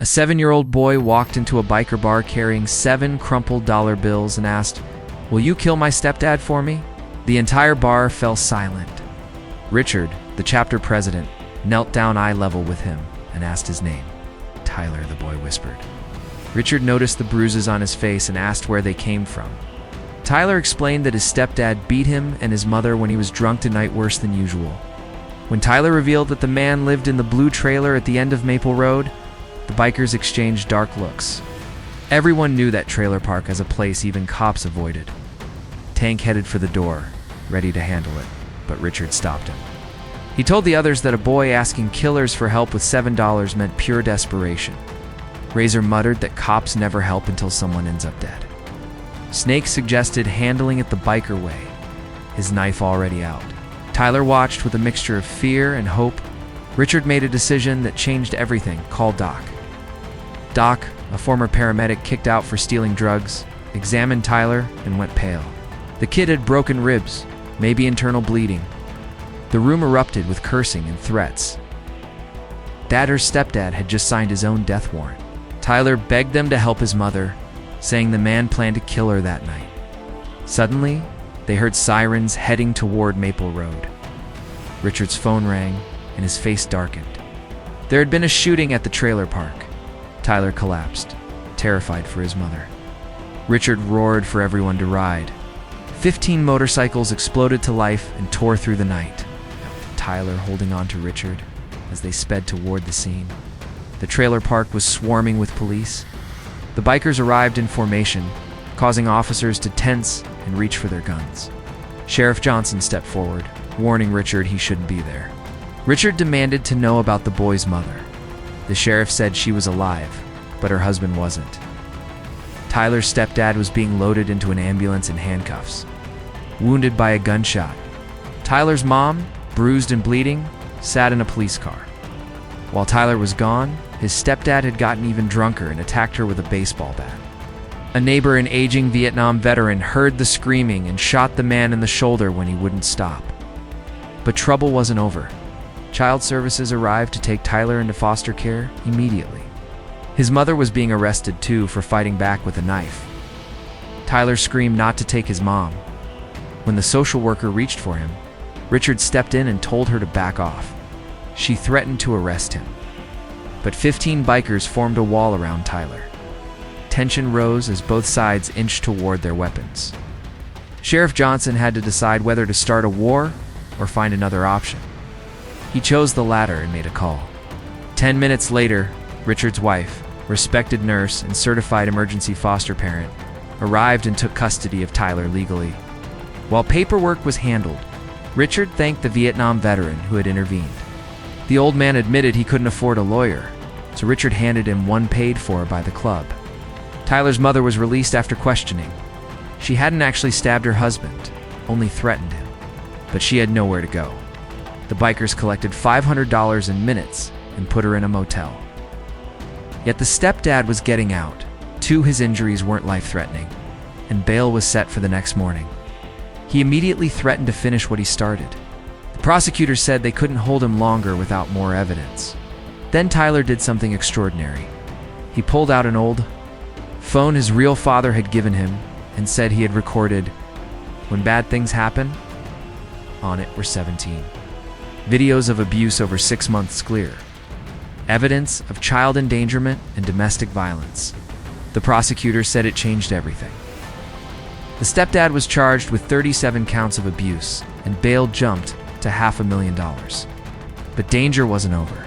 A 7-year-old boy walked into a biker bar carrying 7 crumpled dollar bills and asked, "Will you kill my stepdad for me?" The entire bar fell silent. Richard, the chapter president, knelt down eye level with him and asked his name. "Tyler," the boy whispered. Richard noticed the bruises on his face and asked where they came from. Tyler explained that his stepdad beat him and his mother when he was drunk tonight worse than usual. When Tyler revealed that the man lived in the blue trailer at the end of Maple Road, the bikers exchanged dark looks. Everyone knew that trailer park as a place even cops avoided. Tank headed for the door, ready to handle it, but Richard stopped him. He told the others that a boy asking killers for help with $7 meant pure desperation. Razor muttered that cops never help until someone ends up dead. Snake suggested handling it the biker way, his knife already out. Tyler watched with a mixture of fear and hope. Richard made a decision that changed everything. Called Doc. Doc, a former paramedic kicked out for stealing drugs, examined Tyler and went pale. The kid had broken ribs, maybe internal bleeding. The room erupted with cursing and threats. Dadder's stepdad had just signed his own death warrant. Tyler begged them to help his mother, saying the man planned to kill her that night. Suddenly, they heard sirens heading toward Maple Road. Richard's phone rang, and his face darkened. There had been a shooting at the trailer park. Tyler collapsed, terrified for his mother. Richard roared for everyone to ride. 15 motorcycles exploded to life and tore through the night. Tyler holding on to Richard as they sped toward the scene. The trailer park was swarming with police. The bikers arrived in formation, causing officers to tense and reach for their guns. Sheriff Johnson stepped forward, warning Richard he shouldn't be there. Richard demanded to know about the boy's mother. The sheriff said she was alive, but her husband wasn't. Tyler's stepdad was being loaded into an ambulance in handcuffs, wounded by a gunshot. Tyler's mom, bruised and bleeding, sat in a police car. While Tyler was gone, his stepdad had gotten even drunker and attacked her with a baseball bat. A neighbor, an aging Vietnam veteran, heard the screaming and shot the man in the shoulder when he wouldn't stop. But trouble wasn't over. Child Services arrived to take Tyler into foster care immediately. His mother was being arrested too for fighting back with a knife. Tyler screamed not to take his mom. When the social worker reached for him, Richard stepped in and told her to back off. She threatened to arrest him. But 15 bikers formed a wall around Tyler. Tension rose as both sides inched toward their weapons. Sheriff Johnson had to decide whether to start a war or find another option. He chose the latter and made a call. 10 minutes later, Richard's wife, respected nurse and certified emergency foster parent, arrived and took custody of Tyler legally. While paperwork was handled, Richard thanked the Vietnam veteran who had intervened. The old man admitted he couldn't afford a lawyer, so Richard handed him one paid for by the club. Tyler's mother was released after questioning. She hadn't actually stabbed her husband, only threatened him, but she had nowhere to go. The bikers collected $500 in minutes and put her in a motel. Yet the stepdad was getting out. Too, his injuries weren't life-threatening, and bail was set for the next morning. He immediately threatened to finish what he started. The prosecutors said they couldn't hold him longer without more evidence. Then Tyler did something extraordinary. He pulled out an old phone his real father had given him and said he had recorded, "When bad things happen." On it were 17 videos of abuse over 6 months clear. Evidence of child endangerment and domestic violence. The prosecutor said it changed everything. The stepdad was charged with 37 counts of abuse, and bail jumped to $500,000. But danger wasn't over.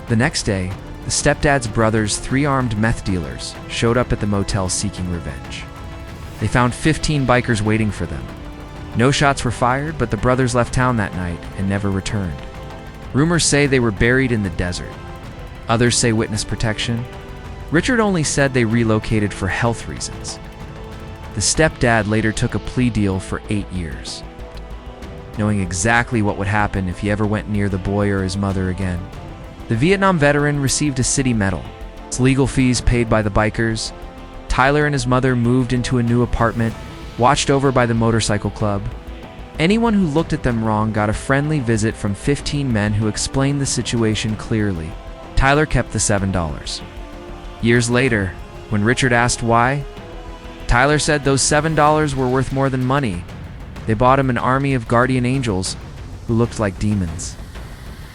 The next day, the stepdad's brother's 3 armed meth dealers showed up at the motel seeking revenge. They found 15 bikers waiting for them. No shots were fired, but the brothers left town that night and never returned. Rumors say they were buried in the desert. Others say witness protection. Richard only said they relocated for health reasons. The stepdad later took a plea deal for 8 years, knowing exactly what would happen if he ever went near the boy or his mother again. The Vietnam veteran received a city medal. Its legal fees paid by the bikers. Tyler and his mother moved into a new apartment, watched over by the motorcycle club. Anyone who looked at them wrong got a friendly visit from 15 men who explained the situation clearly. Tyler kept the $7. Years later, when Richard asked why, Tyler said those $7 were worth more than money. They bought him an army of guardian angels who looked like demons.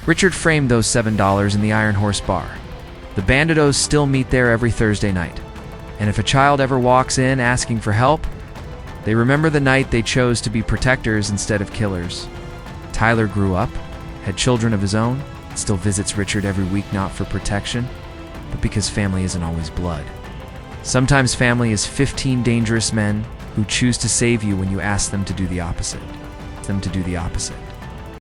Richard framed those $7 in the Iron Horse Bar. The Bandidos still meet there every Thursday night. And if a child ever walks in asking for help, they remember the night they chose to be protectors instead of killers. Tyler grew up, had children of his own, and still visits Richard every week, not for protection, but because family isn't always blood. Sometimes family is 15 dangerous men who choose to save you when you ask them to do the opposite.